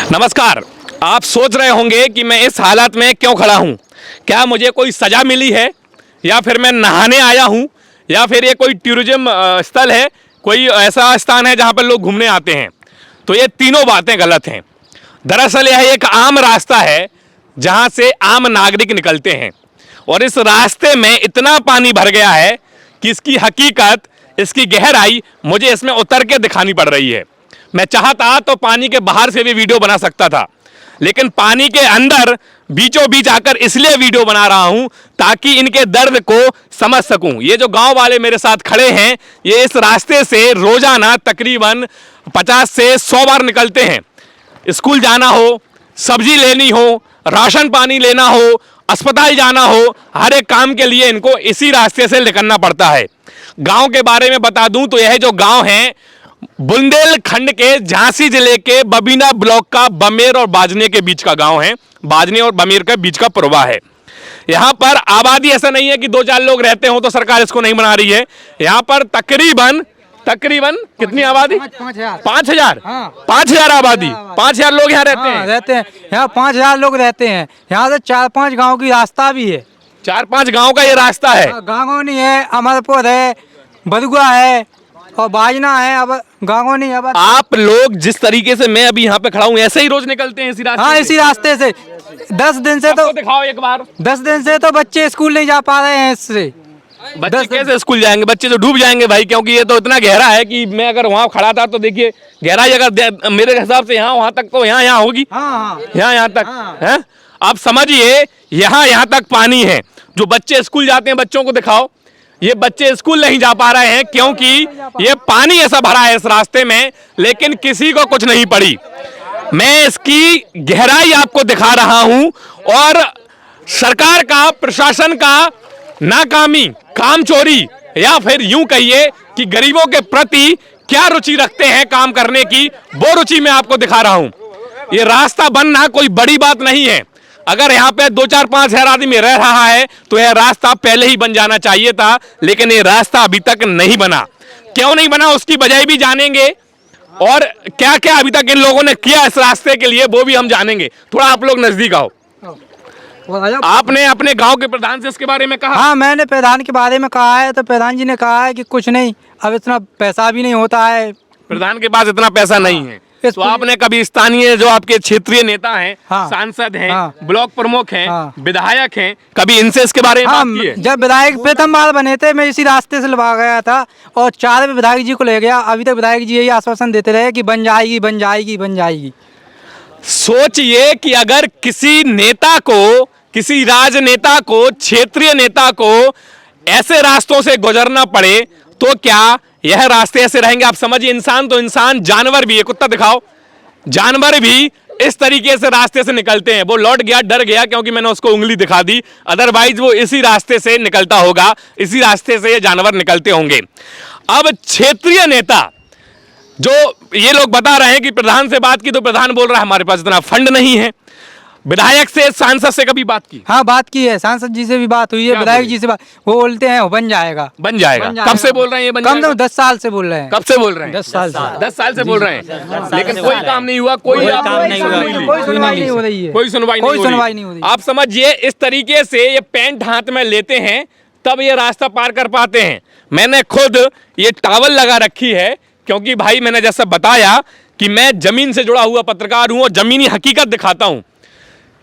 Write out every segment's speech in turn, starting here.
नमस्कार। आप सोच रहे होंगे कि मैं इस हालत में क्यों खड़ा हूं। क्या मुझे कोई सज़ा मिली है, या फिर मैं नहाने आया हूं, या फिर ये कोई टूरिज्म स्थल है, कोई ऐसा स्थान है जहां पर लोग घूमने आते हैं। तो ये तीनों बातें गलत हैं। दरअसल यह एक आम रास्ता है जहां से आम नागरिक निकलते हैं, और इस रास्ते में इतना पानी भर गया है कि इसकी हकीकत, इसकी गहराई मुझे इसमें उतर के दिखानी पड़ रही है। मैं चाहता तो पानी के बाहर से भी वीडियो बना सकता था, लेकिन पानी के अंदर बीचों बीच आकर इसलिए वीडियो बना रहा हूं ताकि इनके दर्द को समझ सकूं। ये जो गांव वाले मेरे साथ खड़े हैं, ये इस रास्ते से रोजाना तकरीबन 50 से 100 बार निकलते हैं। स्कूल जाना हो, सब्जी लेनी हो, राशन पानी लेना हो, अस्पताल जाना हो, हर एक काम के लिए इनको इसी रास्ते से निकलना पड़ता है। गांव के बारे में बता दूं तो यह जो गांव है बुंदेलखंड के झांसी जिले के बबीना ब्लॉक का बमेर और बाजने के बीच का गांव है। बाजने और बमेर के बीच का पुरवा है। यहां पर आबादी ऐसा नहीं है कि 2-4 लोग रहते हो तो सरकार इसको नहीं बना रही है। यहां पर तकरीबन कितनी आबादी? 5,000। 5,000 आबादी, 5,000 लोग यहाँ रहते हैं। यहाँ 5,000 लोग रहते हैं। यहाँ से 4-5 गाँव की रास्ता भी है। 4-5 गांव का ये रास्ता है। गांगोनी है, अमरपुर है, बदुआ है और बाजना है। अब गांगोनी अब आप लोग जिस तरीके से मैं अभी यहाँ पे खड़ा हूँ, ऐसे ही रोज निकलते हैं इसी रास्ते? हाँ, इसी रास्ते से 10 दिन से तो दिखाओ एक बार। 10 दिन से तो बच्चे स्कूल नहीं जा पा रहे हैं इससे। बच्चे कैसे स्कूल जाएंगे? बच्चे तो डूब जाएंगे भाई, क्योंकि ये तो इतना गहरा है कि मैं अगर वहाँ खड़ा था तो देखिए गहराई अगर मेरे हिसाब से यहाँ वहाँ तक तो यहाँ होगी। यहाँ तक है। आप समझिए यहाँ तक पानी है। जो बच्चे स्कूल जाते हैं, बच्चों को दिखाओ। ये बच्चे स्कूल नहीं जा पा रहे हैं क्योंकि ये पानी ऐसा भरा है इस रास्ते में, लेकिन किसी को कुछ नहीं पड़ी। मैं इसकी गहराई आपको दिखा रहा हूं, और सरकार का, प्रशासन का नाकामी, कामचोरी, या फिर यूं कहिए कि गरीबों के प्रति क्या रुचि रखते हैं काम करने की, वो रुचि मैं आपको दिखा रहा हूं। ये रास्ता बनना कोई बड़ी बात नहीं है। अगर यहाँ पे 2-4-5,000 आदमी रह रहा है तो यह रास्ता पहले ही बन जाना चाहिए था, लेकिन ये रास्ता अभी तक नहीं बना। क्यों नहीं बना उसकी वजह भी जानेंगे, और क्या क्या अभी तक इन लोगों ने किया इस रास्ते के लिए वो भी हम जानेंगे। थोड़ा आप लोग नजदीक आओ। आपने अपने गांव के प्रधान से इसके बारे में कहा? हाँ, मैंने प्रधान के बारे में कहा है तो प्रधान जी ने कहा है कि कुछ नहीं, अब इतना पैसा भी नहीं होता है। प्रधान के पास इतना पैसा नहीं है। तो आपने कभी स्थानीय जो आपके क्षेत्रीय नेता हैं, सांसद हैं, ब्लॉक प्रमुख हैं, विधायक हैं, कभी इनसे इसके बारे में बात की है? जब विधायक प्रथम बार बने थे, मैं इसी रास्ते से लगा गया था और 4 विधायक जी को ले गया। अभी तक विधायक जी यही आश्वासन देते रहे कि बन जाएगी, बन जाएगी, बन जाएगी। सोचिए कि अगर किसी नेता को, किसी राजनेता को, क्षेत्रीय नेता को ऐसे रास्तों से गुजरना पड़े तो क्या यह रास्ते ऐसे रहेंगे? आप समझिए, इंसान तो इंसान, जानवर भी है। कुत्ता दिखाओ। जानवर भी इस तरीके से रास्ते से निकलते हैं। वो लौट गया, डर गया क्योंकि मैंने उसको उंगली दिखा दी, अदरवाइज वो इसी रास्ते से निकलता होगा, इसी रास्ते से ये जानवर निकलते होंगे। अब क्षेत्रीय नेता, जो ये लोग बता रहे हैं कि प्रधान से बात की, तो प्रधान बोल रहा है हमारे पास इतना फंड नहीं है। विधायक से, सांसद से कभी बात की? हाँ, बात की है। सांसद जी से भी बात हुई है, विधायक जी से बात। वो बोलते हैं बन जाएगा, बन जाएगा। कब से बोल रहे हैं ये बन जाएगा? कम से 10 साल से बोल रहे हैं। कब से बोल रहे हैं? 10 साल से। 10 साल से बोल रहे हैं, लेकिन कोई काम नहीं हुआ। कोई सुनवाई नहीं हो रही है। कोई सुनवाई नहीं हो रही। आप समझिए, इस तरीके से ये पेंट हाथ में लेते हैं तब ये रास्ता पार कर पाते हैं। मैंने खुद ये टॉवल लगा रखी है क्योंकि भाई, मैंने जैसा बताया कि मैं जमीन से जुड़ा हुआ पत्रकार हूं और जमीनी हकीकत दिखाता हूं,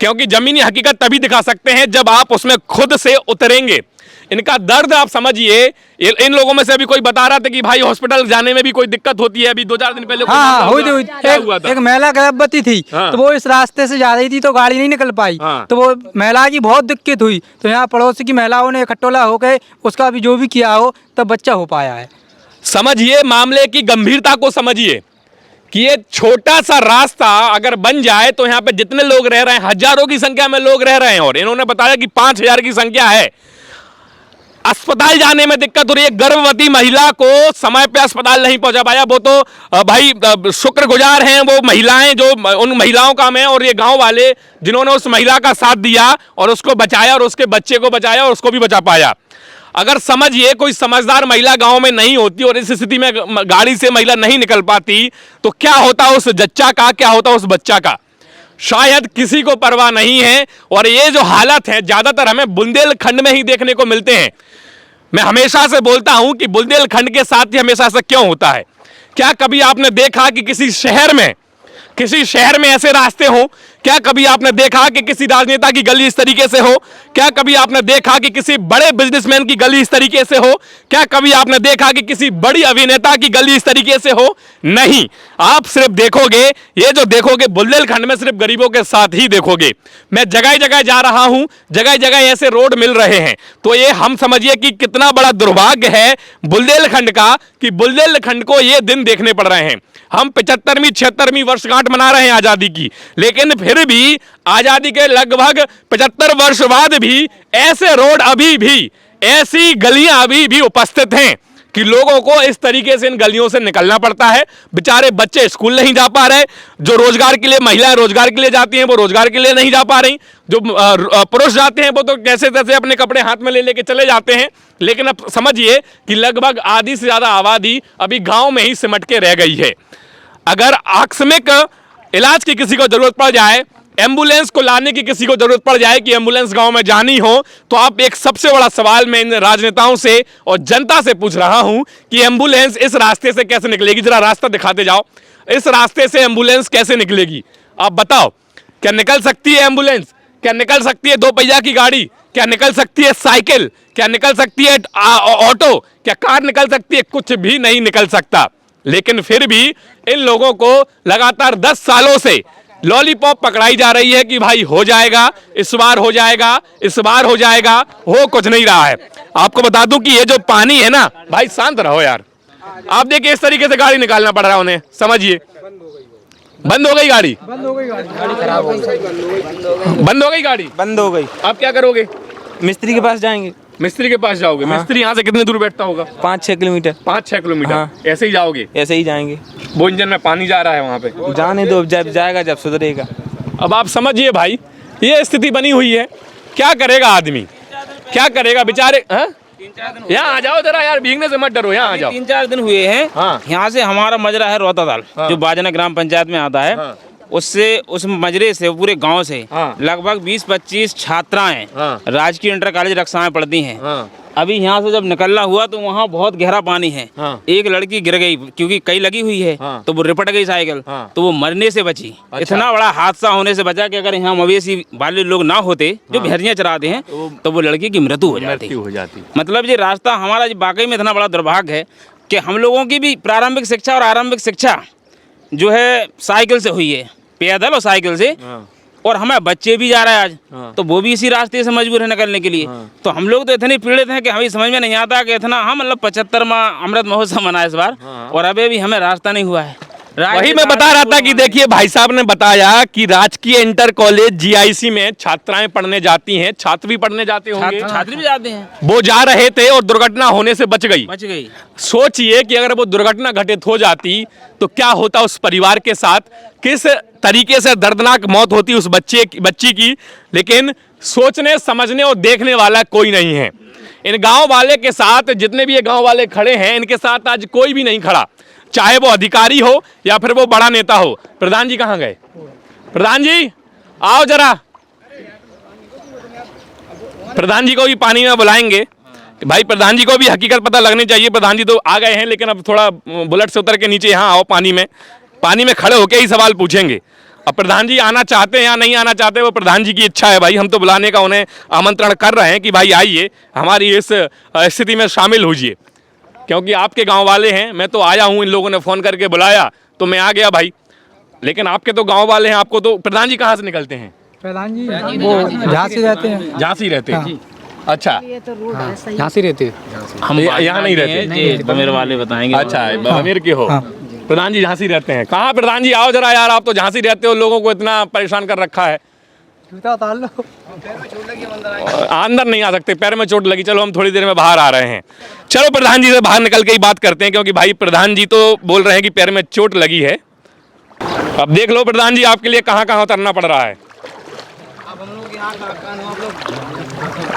क्योंकि जमीनी हकीकत तभी दिखा सकते हैं जब आप उसमें खुद से उतरेंगे। इनका दर्द आप समझिए। इन लोगों में से अभी कोई बता रहा था कि भाई हॉस्पिटल जाने में भी कोई दिक्कत होती है। अभी 2-4 दिन पहले एक महिला गर्भवती थी, तो वो इस रास्ते से जा रही थी तो गाड़ी नहीं निकल पाई, तो वो महिला की बहुत दिक्कत हुई। तो यहाँ पड़ोस की महिलाओं ने इकट्ठा होकर उसका भी जो भी किया हो तब बच्चा हो पाया है। समझिए, मामले की गंभीरता को समझिए कि ये छोटा सा रास्ता अगर बन जाए तो यहाँ पे जितने लोग रह रहे हैं, हजारों की संख्या में लोग रह रहे हैं, और इन्होंने बताया कि 5,000 की संख्या है। अस्पताल जाने में दिक्कत हो रही है। गर्भवती महिला को समय पे अस्पताल नहीं पहुंचा पाया। वो तो भाई शुक्रगुजार हैं वो महिलाएं, जो उन महिलाओं का मैं, और ये गांव वाले जिन्होंने उस महिला का साथ दिया और उसको बचाया, और उसके बच्चे को बचाया और उसको भी बचा पाया। अगर समझिए कोई समझदार महिला गांव में नहीं होती और इस स्थिति में गाड़ी से महिला नहीं निकल पाती तो क्या होता उस जच्चा का, क्या होता उस बच्चा का। शायद किसी को परवाह नहीं है। और ये जो हालत है ज़्यादातर हमें बुंदेलखंड में ही देखने को मिलते हैं। मैं हमेशा से बोलता हूं कि बुंदेलखंड के साथ ही हमेशा से क्यों होता है। क्या कभी आपने देखा कि किसी शहर में ऐसे रास्ते हों? क्या कभी आपने देखा कि किसी राजनेता की गली इस तरीके से हो? क्या कभी आपने देखा कि किसी बड़े बिजनेसमैन की गली इस तरीके से हो? क्या कभी आपने देखा कि किसी बड़ी अभिनेता की गली इस तरीके से हो? नहीं। आप सिर्फ देखोगे, ये जो देखोगे बुंदेलखंड में सिर्फ गरीबों के साथ ही देखोगे। मैं जगह जगह जा रहा हूं, जगह जगह ऐसे रोड मिल रहे हैं। तो ये हम समझिए कि कितना बड़ा दुर्भाग्य है बुंदेलखंड का कि बुंदेलखंड को ये दिन देखने पड़ रहे हैं। हम 75वीं 76वीं वर्षगांठ मना रहे हैं आजादी की, लेकिन फिर भी आजादी के लगभग 75 वर्ष बाद भी ऐसे रोड अभी भी, ऐसी गलियां अभी भी उपस्थित हैं कि लोगों को इस तरीके से इन गलियों से निकलना पड़ता है। बेचारे बच्चे स्कूल नहीं जा पा रहे, जो रोजगार के लिए महिलाएं रोजगार के लिए जाती हैं वो रोजगार के लिए नहीं जा पा रही, जो पुरुष जाते हैं वो तो कैसे तैसे अपने कपड़े हाथ में ले लेके चले जाते हैं। लेकिन अब समझिए कि लगभग आधी से ज्यादा आबादी अभी गांव में ही सिमट के रह गई है। अगर आकस्मिक इलाज की किसी को जरूरत पड़ जाए, एम्बुलेंस को लाने की किसी को जरूरत पड़ जाए कि एम्बुलेंस गांव में जानी हो, तो आप एक सबसे बड़ा सवाल मैं इन राजनेताओं से और जनता से पूछ रहा हूं कि एम्बुलेंस इस रास्ते से कैसे निकलेगी? जरा रास्ता दिखाते जाओ, इस रास्ते से एम्बुलेंस कैसे निकलेगी? आप बताओ, क्या निकल सकती है एम्बुलेंस? क्या निकल सकती है 2 पहिया की गाड़ी? क्या निकल सकती है साइकिल? क्या निकल सकती है ऑटो? क्या कार निकल सकती है? कुछ भी नहीं निकल सकता। लेकिन फिर भी इन लोगों को लगातार 10 सालों से लॉलीपॉप पकड़ाई जा रही है कि भाई हो जाएगा, इस बार हो जाएगा, इस बार हो जाएगा, हो कुछ नहीं रहा है। आपको बता दूं कि ये जो पानी है ना, भाई शांत रहो यार। आप देखिए इस तरीके से गाड़ी निकालना पड़ रहा है उन्हें, समझिए। बंद हो गई गाड़ी, बंद हो गई गाड़ी, खराब हो गई, बंद हो गई गाड़ी, बंद हो गई। आप क्या करोगे? मिस्त्री के पास जाएंगे। मिस्त्री के पास जाओगे? हाँ। मिस्त्री यहाँ से कितने दूर बैठता होगा? 5-6 किलोमीटर। 5-6 किलोमीटर। हाँ। ऐसे ही जाओगे? ऐसे ही जाएंगे। वो इंजन में पानी जा रहा है वहाँ पे, जाने दो, जब जाएगा जब सुधरेगा। अब आप समझिए भाई, ये स्थिति बनी हुई है। क्या करेगा आदमी, क्या करेगा बेचारे? यहाँ आ जाओ जरा यार, भीगने से मत डरो, यहाँ आ जाओ। 3-4 दिन हुए हैं। हाँ। यहाँ से हमारा मजरा है रोताताल, जो बाजना ग्राम पंचायत में आता है। हाँ। उससे उस मजरे से पूरे गांव से लगभग 20-25 छात्राएं राजकीय इंटर कॉलेज रक्षा में पढ़ती हैं। अभी यहाँ से जब निकलना हुआ तो वहाँ बहुत गहरा पानी है। एक लड़की गिर गई क्योंकि कई लगी हुई है, तो वो रिपट गई साइकिल, तो वो मरने से बची। अच्छा। इतना बड़ा हादसा होने से बचा कि अगर यहाँ मवेशी वाले लोग ना होते जो भेड़ियाँ चराते हैं तो वो लड़की की मृत्यु हो जाती। मतलब ये रास्ता हमारा वाकई में इतना बड़ा दुर्भाग्य है कि हम लोगों की भी प्रारंभिक शिक्षा और आरंभिक शिक्षा जो है साइकिल से हुई है, पैदल और साइकिल से। और हमें बच्चे भी जा रहे हैं आज, तो वो भी इसी रास्ते से मजबूर है निकलने के लिए। तो हम लोग तो इतने पीड़ित हैं कि हमें समझ में नहीं आता कि इतना हम मतलब 75वां अमृत महोत्सव मना इस बार, और अभी भी हमें रास्ता नहीं हुआ है। वही मैं बता रहा था कि देखिए भाई साहब ने बताया कि राजकीय इंटर कॉलेज जीआईसी में छात्राएं पढ़ने जाती हैं, छात्र भी पढ़ने जाते होंगे, छात्र भी जाते हैं। वो जा रहे थे और दुर्घटना होने से बच गई। सोचिए कि अगर वो दुर्घटना घटित हो जाती तो क्या होता उस परिवार के साथ, किस तरीके से दर्दनाक मौत होती उस बच्ची की। लेकिन सोचने समझने और देखने वाला कोई नहीं है। इन गांव वाले के साथ, जितने भी ये गांव वाले खड़े हैं, इनके साथ आज कोई भी नहीं खड़ा, चाहे वो अधिकारी हो या फिर वो बड़ा नेता हो। प्रधान जी कहाँ गए? प्रधान जी आओ जरा, प्रधान जी को भी पानी में बुलाएंगे। भाई प्रधान जी को भी हकीकत पता लगनी चाहिए। प्रधान जी तो आ गए हैं, लेकिन अब थोड़ा बुलेट से उतर के नीचे यहाँ आओ, पानी में खड़े होके ही सवाल पूछेंगे। अब प्रधान जी आना चाहते हैं या नहीं आना चाहते, वो प्रधान जी की इच्छा है भाई। हम तो बुलाने का उन्हें आमंत्रण कर रहे हैं कि भाई आइए, हमारी इस स्थिति में शामिल होइए, क्योंकि आपके गांव वाले हैं। मैं तो आया हूं, इन लोगों ने फ़ोन करके बुलाया तो मैं आ गया भाई, लेकिन आपके तो गांव वाले हैं। आपको तो प्रधान जी कहाँ से निकलते हैं? प्रधान जी वो झांसी रहते हैं। झांसी रहते हैं? अच्छा, झांसी रहते हैं। हम यहाँ नहीं रहते, बमेर वाले बताएंगे। अच्छा, बमेर के हो? प्रधान जी झांसी रहते हैं। कहाँ प्रधान जी आओ जरा यार, आप तो झांसी रहते हो, लोगों को इतना परेशान कर रखा है। अंदर नहीं आ सकते, पैर में चोट लगी। चलो हम थोड़ी देर में बाहर आ रहे हैं। चलो प्रधान जी से बाहर निकल के ही बात करते हैं, क्योंकि भाई प्रधान जी तो बोल रहे हैं कि पैर में चोट लगी है। अब देख लो प्रधान जी, आपके लिए कहाँ कहाँ उतरना पड़ रहा है।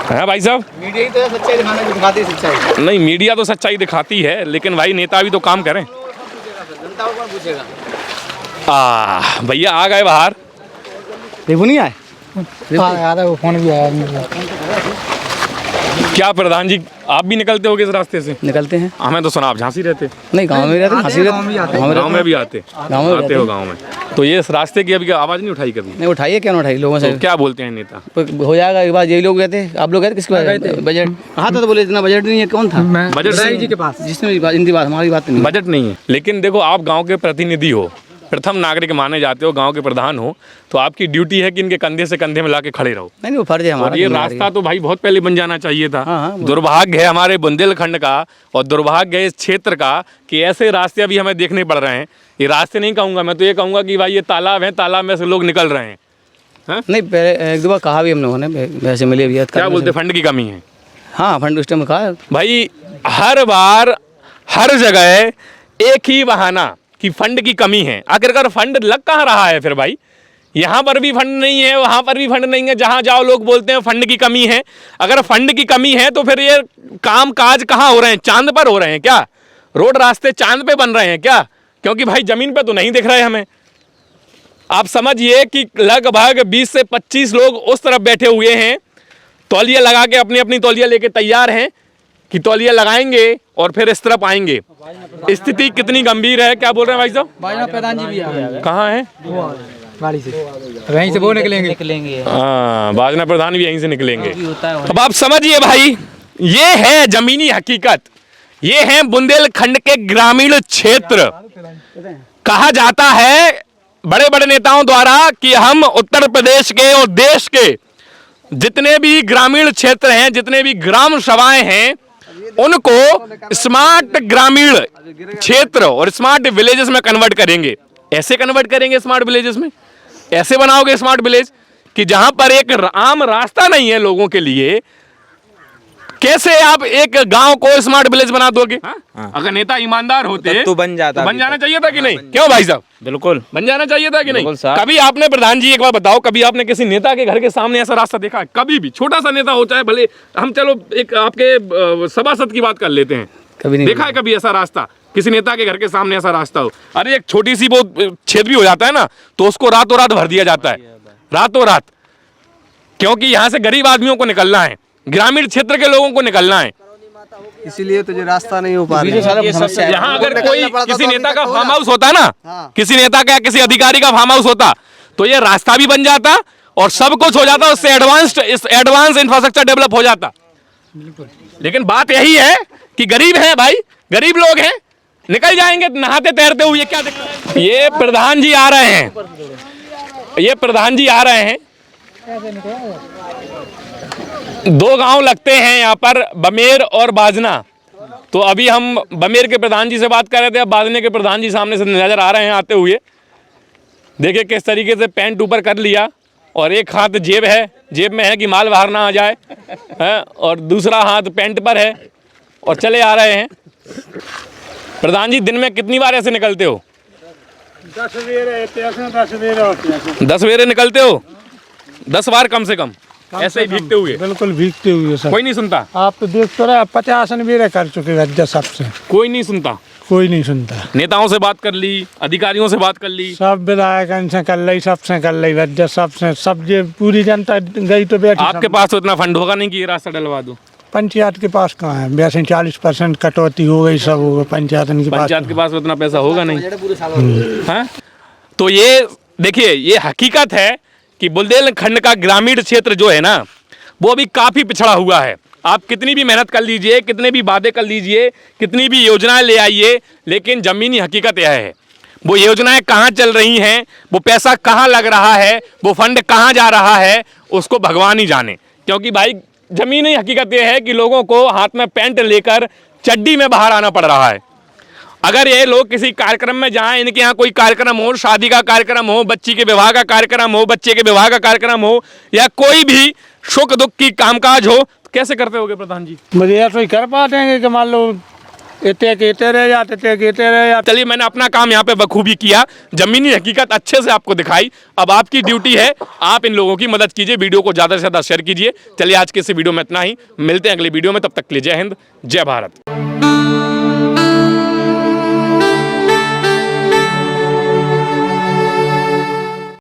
है भाई साहब, मीडिया तो सच्चाई दिखाती है, सच्चाई नहीं, मीडिया तो सच्चाई दिखाती है, लेकिन भाई नेता भी तो काम करें। जनता को कौन पूछेगा? भैया आ गए बाहर। देखो नहीं आए याद है वो फोन भी आया मेरे पास। क्या प्रधान जी आप भी निकलते होगे इस रास्ते से? निकलते हैं। हमें तो सुना आप झांसी रहते। नहीं गांव में रहते हैं, हंसी गाँव में भी आते हैं। गाँव में भी आते आते हो गाँव में। तो ये इस रास्ते की अभी आवाज़ नहीं उठाई कभी? नहीं उठाइए, क्या ना उठाइए लोगों से। तो क्या बोलते हैं नेता? हो जाएगा एक बार, यही लोग गए थे, आप लोग गए थे, किसके पास बजट कहा था? तो बोले इतना बजट नहीं है। कौन था? मैं बजट राय जी के पास। जिसने इनकी बात, हमारी बात नहीं। बजट नहीं है, लेकिन देखो आप गांव के प्रतिनिधि हो, प्रथम नागरिक माने जाते हो, गांव के प्रधान हो, तो आपकी ड्यूटी है कि इनके कंधे से कंधे मिला के खड़े रहो। नहीं वो फर्ज है हमारा। और ये रास्ता तो भाई बहुत पहले बन जाना चाहिए था। हाँ, दुर्भाग्य है हमारे बुंदेलखंड का और दुर्भाग्य है इस क्षेत्र का कि ऐसे रास्ते अभी हमें देखने पड़ रहे हैं। ये रास्ते नहीं कहूँगा मैं, तो ये कहूँगा कि भाई ये तालाब है, तालाब में से लोग निकल रहे हैं। नहीं पहले एक दो बार कहा भी हम लोगों ने, वैसे मिले भी। क्या बोलते, फंड की कमी है? हाँ फंड उस टाइम में कहा भाई हर बार हर जगह एक ही बहाना कि फंड की कमी है। आखिरकार फंड लग कहाँ रहा है फिर भाई? यहाँ पर भी फंड नहीं है, वहाँ पर भी फंड नहीं है, जहाँ जाओ लोग बोलते हैं फंड की कमी है। अगर फंड की कमी है तो फिर ये काम काज कहाँ हो रहे हैं? चांद पर हो रहे हैं क्या? रोड रास्ते चांद पे बन रहे हैं क्या? क्योंकि भाई जमीन पे तो नहीं दिख रहे हमें। आप समझिए कि लगभग 20 से 25 लोग उस तरफ बैठे हुए हैं, तौलिया लगा के अपनी अपनी तौलिया लेके तैयार हैं कि तौलिया लगाएंगे और फिर इस तरफ आएंगे। स्थिति कितनी गंभीर है। क्या बोल रहे हैं भाई साहब? प्रधान जी भी आ गए कहाँ है? गाड़ी से, वहीं से वो निकलेंगे। हाँ बाजना प्रधान भी यहीं से निकलेंगे। अब आप समझिए भाई, ये है जमीनी हकीकत, ये है बुंदेलखंड के ग्रामीण क्षेत्र। कहा जाता है बड़े बड़े नेताओं द्वारा कि हम उत्तर प्रदेश के और देश के जितने भी ग्रामीण क्षेत्र हैं, जितने भी ग्राम सभाएं हैं, उनको स्मार्ट ग्रामीण क्षेत्र और स्मार्ट विलेजेस में कन्वर्ट करेंगे। ऐसे कन्वर्ट करेंगे स्मार्ट विलेजेस में, ऐसे बनाओगे स्मार्ट विलेज कि जहां पर एक आम रास्ता नहीं है लोगों के लिए। कैसे आप एक गांव को स्मार्ट विलेज बना दोगे? अगर नेता ईमानदार होते तो बन जाता, बन जाना चाहिए था कि नहीं? क्यों भाई साहब? बिल्कुल बन जाना चाहिए था कि नहीं? बिल्कुल साहब। कभी आपने, प्रधान जी एक बार बताओ, कभी आपने किसी नेता के घर के सामने ऐसा रास्ता देखा है? कभी भी? छोटा सा नेता हो चाहे भले, हम चलो एक आपके सभासद की बात कर लेते हैं, कभी नहीं देखा है कभी ऐसा रास्ता किसी नेता के घर के सामने ऐसा रास्ता हो? अरे एक छोटी सी वो छेद भी हो जाता है ना, तो उसको रातों रात भर दिया जाता है, रातों रात, क्योंकि यहाँ से गरीब आदमियों को निकलना है, ग्रामीण क्षेत्र के लोगों को निकलना है। इसीलिए तो जो रास्ता नहीं हो पा रहा है। यहाँ अगर कोई किसी नेता का फार्म हाउस होता ना, किसी नेता का किसी अधिकारी का फार्म हाउस होता, तो ये रास्ता भी बन जाता और सब कुछ हो जाता, उससे एडवांस इंफ्रास्ट्रक्चर डेवलप हो जाता। लेकिन बात यही है कि गरीब हैं भाई, गरीब लोग हैं, निकल जाएंगे नहाते तैरते हुए, क्या दिक्कत है? ये प्रधान जी आ रहे हैं, ये प्रधान जी आ रहे हैं। दो गांव लगते हैं यहाँ पर, बमेर और बाजना। तो अभी हम बमेर के प्रधान जी से बात कर रहे थे, अब बाजने के प्रधान जी सामने से नजर आ रहे हैं आते हुए। देखिए किस तरीके से पैंट ऊपर कर लिया और एक हाथ जेब है, जेब में है कि माल बाहर ना आ जाए, है, और दूसरा हाथ पैंट पर है और चले आ रहे हैं। प्रधान जी दिन में कितनी बार ऐसे निकलते हो? 10 बेरे निकलते हो? 10 बार कम से कम ऐसे ही भीगते हुए? बिल्कुल भीगते हुए सर। कोई नहीं सुनता? आप तो देख तो रहे 50 बेरे कर चुके वैद्य सबसे, कोई नहीं सुनता? कोई नहीं सुनता। नेताओं से बात कर ली, अधिकारियों से बात कर ली, सब विधायक से कर ली, सबसे कर ली वैद्य सबसे, सब जे पूरी जनता गई तो बैठी। आपके पास तो इतना फंड होगा नहीं कि ये रास्ता डलवा दो? पंचायत के पास कहाँ है? वैसे 40% कटौती हो गई, सब हो गई पंचायत के पास। पंचायत के पास उतना पैसा होगा नहीं। हाँ? तो ये देखिए, ये हकीकत है कि बुंदेलखंड का ग्रामीण क्षेत्र जो है ना, वो अभी काफ़ी पिछड़ा हुआ है। आप कितनी भी मेहनत कर लीजिए, कितने भी वादे कर लीजिए, कितनी भी योजनाएं ले आइए, लेकिन ज़मीनी हकीकत यह है, वो योजनाएं कहाँ चल रही हैं, वो पैसा कहाँ लग रहा है, वो फंड कहाँ जा रहा है, उसको भगवान ही जाने। क्योंकि भाई ज़मीनी हकीकत यह है कि लोगों को हाथ में पेंट लेकर चड्डी में बाहर आना पड़ रहा है। अगर ये लोग किसी कार्यक्रम में जाएं, इनके यहाँ कोई कार्यक्रम हो, शादी का कार्यक्रम हो, बच्ची के विवाह का कार्यक्रम हो, बच्चे के विवाह का कार्यक्रम हो, या कोई भी सुख दुख की कामकाज हो, कैसे करते होगे प्रधान जी? मुझे ऐसा ही कर पाते हैं कि मान लो इतने रह जाते, रह जाते। चलिए, मैंने अपना काम यहाँ पे बखूबी किया, जमीनी हकीकत अच्छे से आपको दिखाई। अब आपकी ड्यूटी है, आप इन लोगों की मदद कीजिए, वीडियो को ज़्यादा से ज़्यादा शेयर कीजिए। चलिए आज के इस वीडियो में इतना ही, मिलते हैं अगले वीडियो में, तब तक के लिए जय हिंद, जय भारत।